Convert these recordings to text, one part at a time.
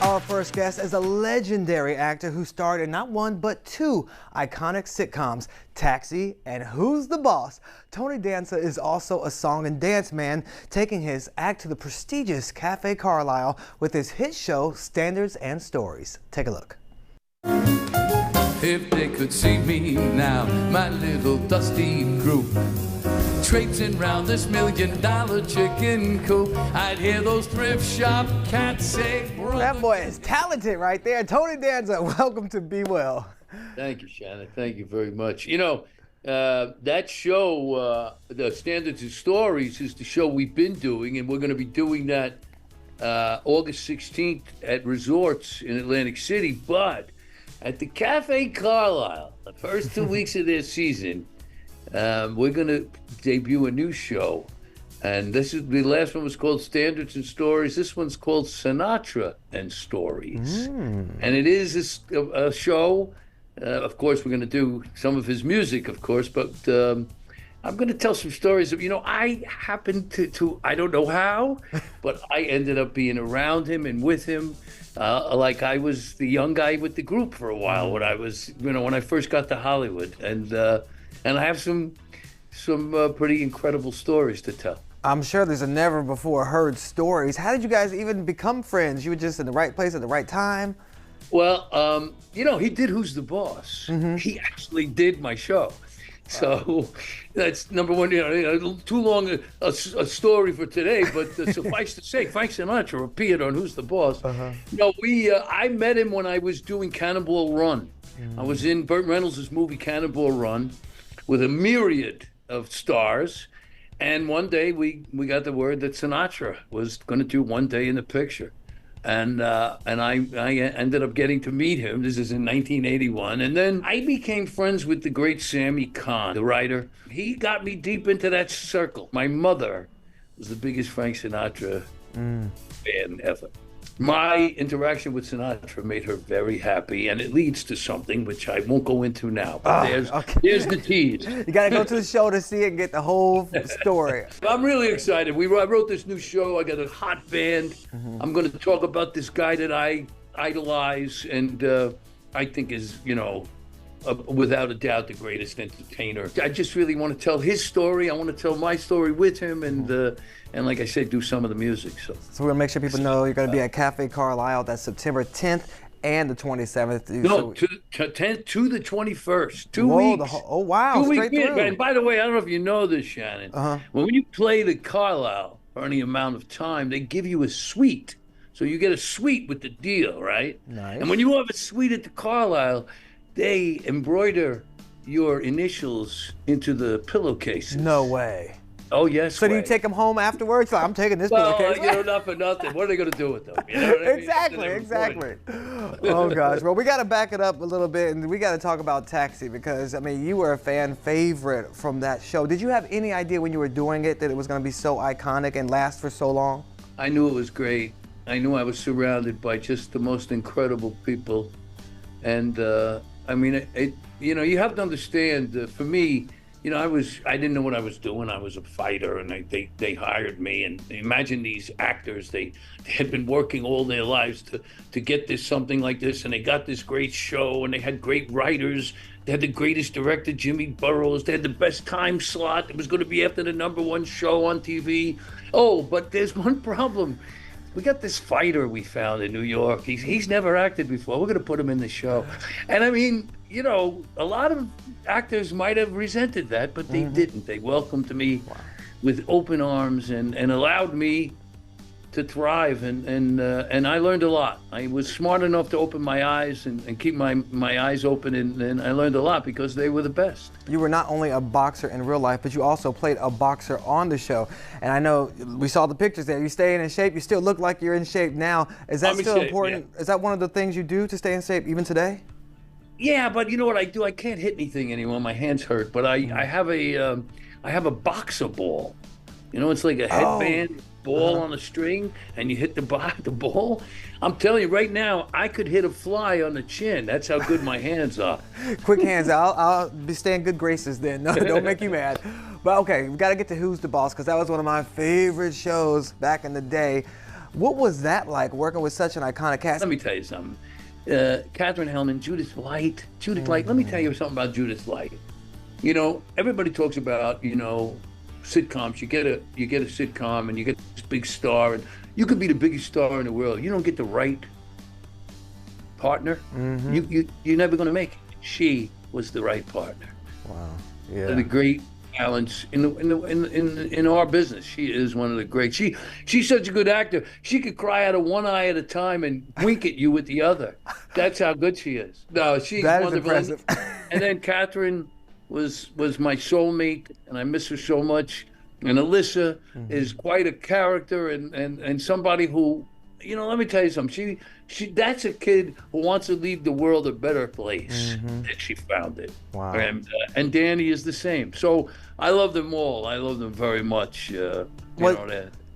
Our first guest is a legendary actor who starred in not one but two iconic sitcoms, Taxi and Who's the Boss. Tony Danza is also a song and dance man, taking his act to the prestigious Cafe Carlyle with his hit show Standards and Stories. Take a look. If they could see me now, my little dusty group, traipsing round this $1 million chicken coop, I'd hear those thrift shop cats say, That boy is talented right there. Tony Danza, welcome to Be Well. Thank you, Shannon. Thank you very much. You know, that show, the Standards and Stories, is the show we've been doing, and we're going to be doing that August 16th at resorts in Atlantic City. But at the Cafe Carlyle, the first 2 weeks of their season, we're going to debut a new show. And this is the last one was called Standards and Stories. This one's called Sinatra and Stories. And it is a show. Of course, we're going to do some of his music, of course, but I'm going to tell some stories of, I happened to I don't know how, but I ended up being around him and with him. Like I was the young guy with the group for a while when I was, when I first got to Hollywood. And I have some pretty incredible stories to tell. I'm sure there's a never before heard stories. How did you guys even become friends? You were just in the right place at the right time? Well, he did Who's the Boss. He actually did my show. So that's number one, too long a story for today, but suffice to say, Frank Sinatra appeared on Who's the Boss. I met him when I was doing Cannonball Run. I was in Burt Reynolds' movie Cannonball Run with a myriad of stars. And one day we got the word that Sinatra was going to do One Day in the Picture. And I ended up getting to meet him. This is in 1981. And then I became friends with the great Sammy Cahn, the writer. He got me deep into that circle. My mother was the biggest Frank Sinatra fan ever. My interaction with Sinatra made her very happy, and it leads to something which I won't go into now. But there's the tease. You got to go to the show to see it and get the whole story. I'm really excited. I wrote this new show. I got a hot band. I'm going to talk about this guy that I idolize and I think is, without a doubt, the greatest entertainer. I just really want to tell his story. I want to tell my story with him, and like I said, do some of the music. So we're gonna make sure people know you're gonna be at Cafe Carlyle. That's September 10th and the 27th. No, to 10th to the 21st. 2 Whoa, weeks. Oh wow, 2 weeks. Straight through. And by the way, I don't know if you know this, Shannon. When you play the Carlyle for any amount of time, they give you a suite. So you get a suite with the deal, right? Nice. And when you have a suite at the Carlyle, they embroider your initials into the pillowcases. No way. Oh, yes. So do you take them home afterwards? So I'm taking this pillowcase. Not for nothing. What are they going to do with them? You know what I mean? Exactly. Oh, gosh. Well, we got to back it up a little bit, and we got to talk about Taxi because, you were a fan favorite from that show. Did you have any idea when you were doing it that it was going to be so iconic and last for so long? I knew it was great. I knew I was surrounded by just the most incredible people. And, you have to understand, for me, I didn't know what I was doing. I was a fighter, and they hired me. And imagine these actors, they had been working all their lives to get this something like this, and they got this great show, and they had great writers. They had the greatest director, Jimmy Burrows. They had the best time slot. It was going to be after the #1 show on TV. Oh, but there's one problem. We got this fighter we found in New York. He's never acted before. We're going to put him in the show. And a lot of actors might have resented that, but they didn't. They welcomed me with open arms and allowed me to thrive. And I learned a lot. I was smart enough to open my eyes and keep my eyes open. And I learned a lot because they were the best. You were not only a boxer in real life, but you also played a boxer on the show. And I know we saw the pictures there. You staying in shape. You still look like you're in shape now. Is that still important? Yeah. Is that one of the things you do to stay in shape even today? Yeah, but you know what I do? I can't hit anything anymore. My hands hurt. But I have a boxer ball. It's like a headband ball on a string, and you hit the ball. I'm telling you right now, I could hit a fly on the chin. That's how good my hands are. Quick hands. I'll be staying good graces then. No, don't make you mad. But okay, we got to get to Who's the Boss because that was one of my favorite shows back in the day. What was that like, working with such an iconic cast? Let me tell you something. Catherine Hellman, Judith Light. Let me tell you something about Judith Light. You know, everybody talks about, you know, sitcoms. You get a sitcom and you get this big star, and you could be the biggest star in the world. You don't get the right partner, you're never going to make it. She was the right partner. Wow. Yeah. The great talents in our business. She is one of the great. She's such a good actor. She could cry out of one eye at a time and wink at you with the other. That's how good she is. No, she's that wonderful. Is impressive. And then Catherine was my soulmate, and I miss her so much. And Alyssa is quite a character and somebody who, you know, let me tell you something. That's a kid who wants to leave the world a better place than she found it. Wow. And Danny is the same. So I love them all. I love them very much. They're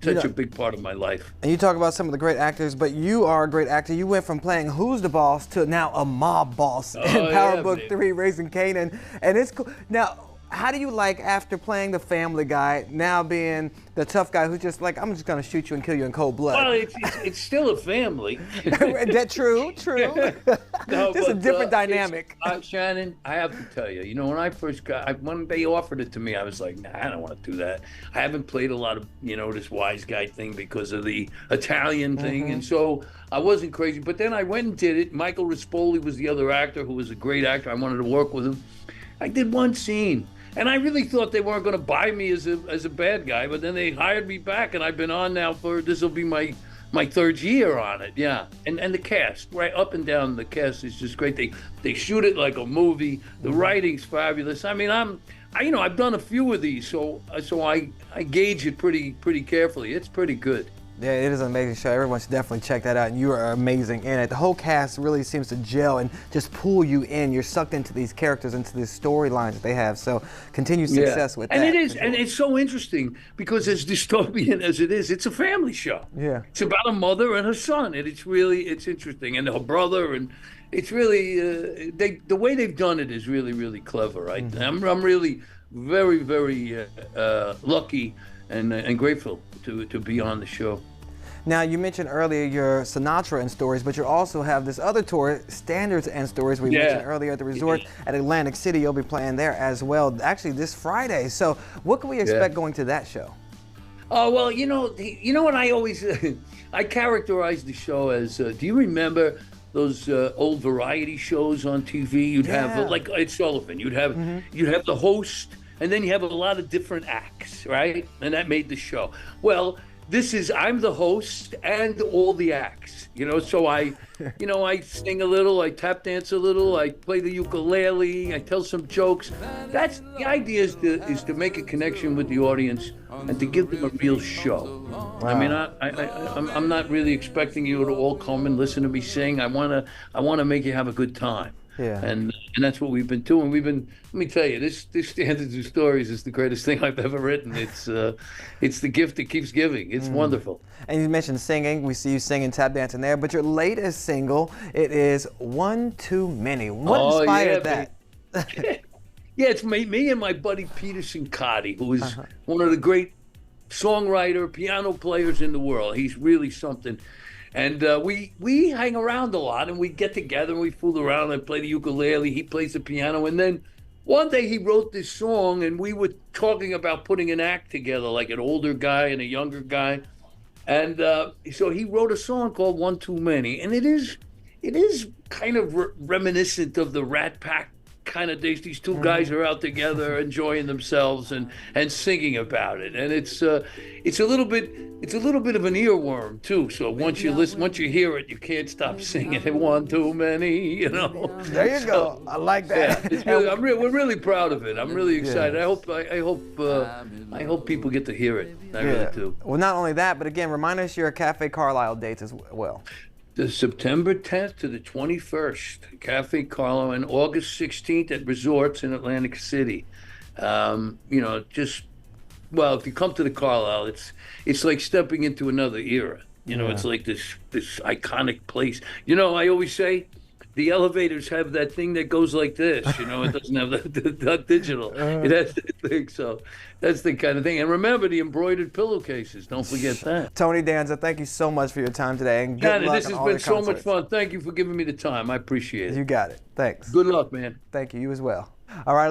such a big part of my life. And you talk about some of the great actors, but you are a great actor. You went from playing Who's the Boss to now a mob boss in Power Book 3, Raising Kanan. And it's cool. Now, how do you like, after playing the family guy, now being the tough guy who's just like, I'm just going to shoot you and kill you in cold blood? Well, it's still a family. That true. No, just a different dynamic. Shannon, I have to tell you, you know, when I first when they offered it to me, I was like, nah, I don't want to do that. I haven't played a lot of, you know, this wise guy thing because of the Italian thing. And so I wasn't crazy. But then I went and did it. Michael Rispoli was the other actor who was a great actor. I wanted to work with him. I did one scene. And I really thought they weren't going to buy me as a bad guy, but then they hired me back, and I've been on now this will be my third year on it, yeah. And the cast, right up and down, the cast is just great. They shoot it like a movie. The writing's fabulous. I mean, I've done a few of these, so I gauge it pretty carefully. It's pretty good. Yeah, it is an amazing show. Everyone should definitely check that out, and you are amazing in it. The whole cast really seems to gel and just pull you in. You're sucked into these characters, into these storylines that they have. So continued success with that. And it is, and it's so interesting because as dystopian as it is, it's a family show. Yeah. It's about a mother and her son, and it's interesting, and her brother, and it's really the way they've done it is really clever. I'm really very lucky and grateful to be on the show. Now, you mentioned earlier your Sinatra and Stories, but you also have this other tour, Standards and Stories, we mentioned earlier at the resort at Atlantic City. You'll be playing there as well, actually this Friday. So what can we expect going to that show? Oh, well, you know what I always, I characterize the show as, do you remember those old variety shows on TV? You'd have, like Ed Sullivan, you'd have the host, and then you have a lot of different acts, right? And that made the show. Well, I'm the host and all the acts, you know, so I sing a little, I tap dance a little, I play the ukulele, I tell some jokes. That's the idea, is to make a connection with the audience and to give them a real show. Wow. I mean, I'm not really expecting you to all come and listen to me sing. I wanna make you have a good time. Yeah. And that's what we've been doing. Let me tell you, this Standards and Stories is the greatest thing I've ever written. It's the gift that keeps giving. It's wonderful. And you mentioned singing. We see you singing, tap dancing there. But your latest single, it is One Too Many. What inspired that? Yeah, it's me and my buddy Peter Sincotti, who is one of the great songwriter, piano players in the world. He's really something. And we hang around a lot, and we get together and we fool around. I play the ukulele, he plays the piano, and then one day he wrote this song, and we were talking about putting an act together, like an older guy and a younger guy. And so he wrote a song called One Too Many, and it is kind of reminiscent of the Rat Pack kind of days. These two guys are out together enjoying themselves and singing about it, and it's a little bit of an earworm too. So once you hear it, you can't stop singing it. One too many, you know. There you go. I like that. Yeah, we're really proud of it. I'm really excited. I hope people get to hear it. I really do. Well, not only that, but again, remind us your Cafe Carlisle dates as well. The September 10th to the 21st, Cafe Carlo, and August 16th at Resorts in Atlantic City. You know, if you come to the Carlisle, it's like stepping into another era. You know, it's like this iconic place. You know, I always say, the elevators have that thing that goes like this, you know, it doesn't have the digital. It has that thing, so that's the kind of thing. And remember the embroidered pillowcases, don't forget that. Tony Danza, thank you so much for your time today, and good Kanan, luck this on has all been your so much concerts. fun. Thank you for giving me the time. I appreciate it. You got it. Thanks. Good luck, man. Thank you. You as well. All right.